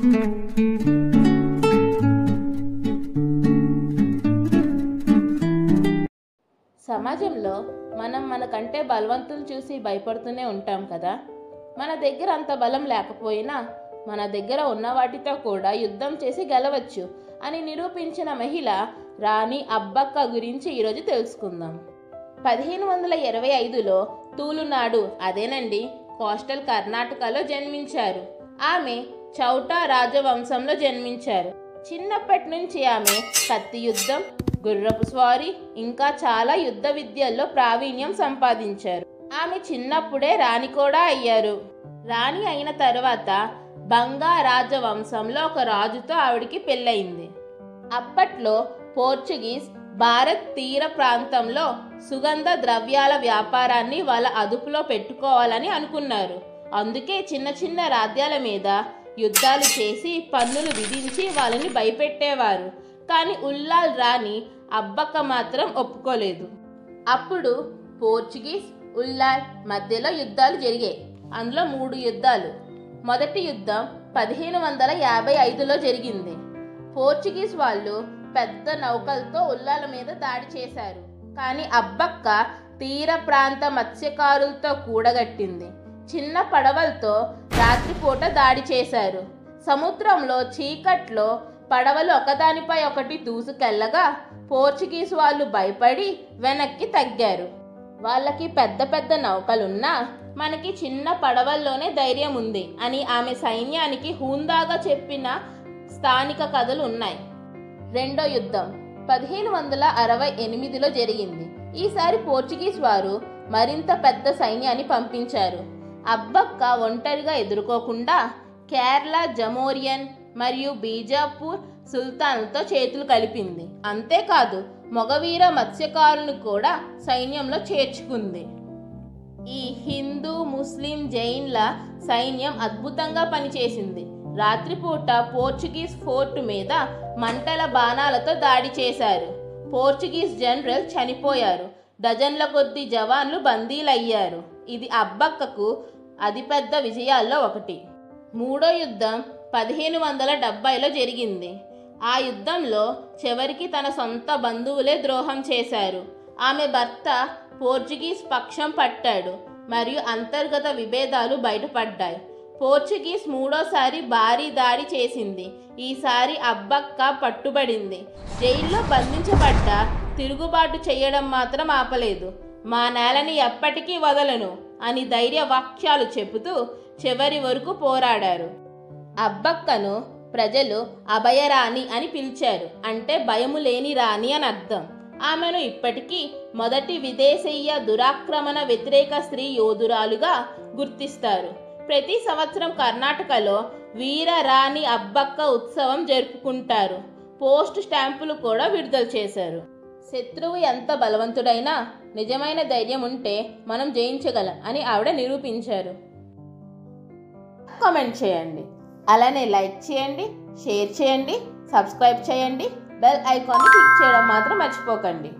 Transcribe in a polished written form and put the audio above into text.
సమాజంలో మనం మనకంటే బలవంతులు చూసి భయపడుతూనే ఉంటాం కదా. మన దగ్గర అంత బలం లేకపోయినా మన దగ్గర ఉన్న వాటితో కూడా యుద్ధం చేసి గెలవచ్చు అని నిరూపించిన మహిళ రాణి అబ్బక్క గురించి ఈరోజు తెలుసుకుందాం. 1525లో తూలునాడు, అదేనండి కోస్టల్ కర్ణాటకలో జన్మించారు. ఆమె చౌటా రాజవంశంలో జన్మించారు. చిన్నప్పటి నుంచి ఆమె కత్తి యుద్ధం, గుర్రపు స్వారీ ఇంకా చాలా యుద్ధ విద్యల్లో ప్రావీణ్యం సంపాదించారు. ఆమె చిన్నప్పుడే రాణి కూడా అయ్యారు. రాణి అయిన తర్వాత బంగా రాజవంశంలో ఒక రాజుతో ఆవిడికి పెళ్ళయింది. అప్పట్లో పోర్చుగీస్ భారత్ తీర ప్రాంతంలో సుగంధ ద్రవ్యాల వ్యాపారాన్ని వాళ్ళ అదుపులో పెట్టుకోవాలని అనుకున్నారు. అందుకే చిన్న చిన్న రాజ్యాల మీద యుద్ధాలు చేసి పన్నులు విధించి వాళ్ళని భయపెట్టేవారు. కానీ ఉల్లాల్ రాణి అబ్బక్క మాత్రం ఒప్పుకోలేదు. అప్పుడు పోర్చుగీస్ ఉల్లాల్ మధ్యలో యుద్ధాలు జరిగాయి. అందులో 3 యుద్ధాలు. మొదటి యుద్ధం 1555లో జరిగింది. పోర్చుగీస్ వాళ్ళు పెద్ద నౌకలతో ఉల్లాల మీద దాడి చేశారు. కానీ అబ్బక్క తీర ప్రాంత మత్స్యకారులతో కూడగట్టింది. చిన్న పడవలతో రాత్రిపూట దాడి చేశారు. సముద్రంలో చీకట్లో పడవలు ఒకదానిపై ఒకటి దూసుకెళ్లగా పోర్చుగీస్ వాళ్ళు భయపడి వెనక్కి తగ్గారు. వాళ్ళకి పెద్ద పెద్ద నౌకలున్నా మనకి చిన్న పడవల్లోనే ధైర్యం ఉంది అని ఆమె సైన్యానికి హుందాగా చెప్పిన స్థానిక కథలు ఉన్నాయి. రెండో యుద్ధం 1568లో జరిగింది. ఈసారి పోర్చుగీస్ వారు మరింత పెద్ద సైన్యాన్ని పంపించారు. అబ్బక్క ఒంటరిగా ఎదుర్కోకుండా కేరళ జమోరియన్ మరియు బీజాపూర్ సుల్తాన్లతో చేతులు కలిపింది. అంతేకాదు మగవీర మత్స్యకారులను కూడా సైన్యంలో చేర్చుకుంది. ఈ హిందూ, ముస్లిం, జైన్ల సైన్యం అద్భుతంగా పనిచేసింది. రాత్రిపూట పోర్చుగీస్ ఫోర్ట్ మీద మంటల బాణాలతో దాడి చేశారు. పోర్చుగీస్ జనరల్ చనిపోయారు. డజన్ల కొద్ది జవాన్లు బందీలయ్యారు. ఇది అబ్బక్కకు అతిపెద్ద విజయాల్లో ఒకటి. మూడో యుద్ధం 1570లో జరిగింది. ఆ యుద్ధంలో చివరికి తన సొంత బంధువులే ద్రోహం చేశారు. ఆమె భర్త పోర్చుగీస్ పక్షం పట్టాడు మరియు అంతర్గత విభేదాలు బయటపడ్డాయి. పోర్చుగీస్ మూడోసారి భారీ దాడి చేసింది. ఈసారి అబ్బక్క పట్టుబడింది. జైల్లో బంధించబడ్డ తిరుగుబాటు చేయడం మాత్రం ఆపలేదు. మా నేలని ఎప్పటికీ వదలను అని ధైర్య వాక్యాలు చెబుతూ చివరి వరకు పోరాడారు. అబ్బక్కను ప్రజలు అభయరాణి అని పిలిచారు. అంటే భయము లేని రాణి అని అర్థం. ఆమెను ఇప్పటికీ మొదటి విదేశీయ దురాక్రమణ వ్యతిరేక స్త్రీ యోధురాలుగా గుర్తిస్తారు. ప్రతి సంవత్సరం కర్ణాటకలో వీర రాణి అబ్బక్క ఉత్సవం జరుపుకుంటారు. పోస్ట్ స్టాంపులు కూడా విడుదల చేశారు. శత్రువు ఎంత బలవంతుడైనా నిజమైన ధైర్యం ఉంటే మనం జయించగలం అని ఆవిడ నిరూపించారు. కామెంట్ చేయండి, అలానే లైక్ చేయండి, షేర్ చేయండి, సబ్స్క్రైబ్ చేయండి, బెల్ ఐకాన్ని క్లిక్ చేయడం మాత్రం మర్చిపోకండి.